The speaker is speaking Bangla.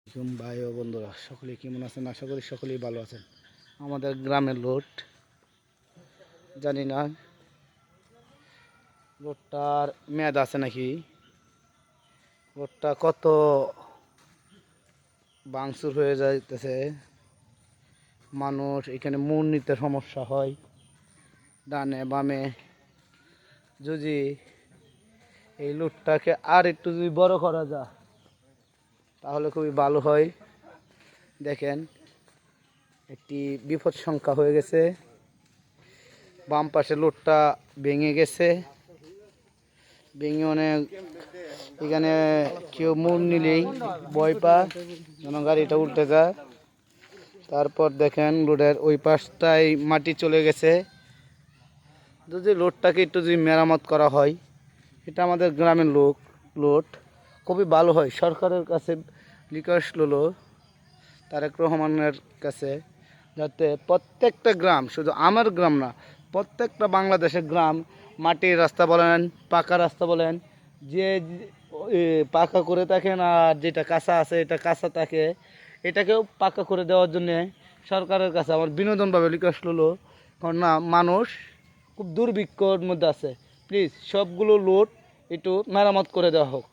ভাই ও বন্ধুরা সকলেই কেমন আছেন? আশা করি সকলেই ভালো আছেন। আমাদের গ্রামের লোড জানি না লোডটার মেয়াদ আছে নাকি, লোডটা কত ভাঙচুর হয়ে যাইতেছে। মানুষ এখানে মন নিতে সমস্যা হয়, ডানে বামে। যদি এই লোডটাকে আর একটু যদি বড় করা যায় তাহলে খুবই ভালো হয়। দেখেন, একটি বিপদ সংখ্যা হয়ে গেছে। বাম পাশে লোডটা ভেঙে গেছে, ভেঙে অনেক এখানে কেউ মোড় নিলেই ভয় পা যেন গাড়িটা উল্টে যায়। তারপর দেখেন রোডের ওই পাশটায় মাটি চলে গেছে। যদি লোডটাকে একটু যদি মেরামত করা হয়, এটা আমাদের গ্রামের লোড খুবই ভালো হয়। সরকারের কাছে রিকোয়েস্ট হলো তারেক রহমানের কাছে, যাতে প্রত্যেকটা গ্রাম, শুধু আমার গ্রাম না, প্রত্যেকটা বাংলাদেশের গ্রাম মাটির রাস্তা বলেন, পাকা রাস্তা বলেন, যে পাকা করে থাকেন, আর যেটা কাঁচা আছে এটা কাঁচা থাকে, এটাকেও পাকা করে দেওয়ার জন্যে সরকারের কাছে আমার বিনোদনভাবে রিকোয়েস্ট হলো। কারণ না, মানুষ খুব দুর্ভিক্ষর মধ্যে আছে। প্লিজ সবগুলো লোড একটু মেরামত করে দেওয়া হোক।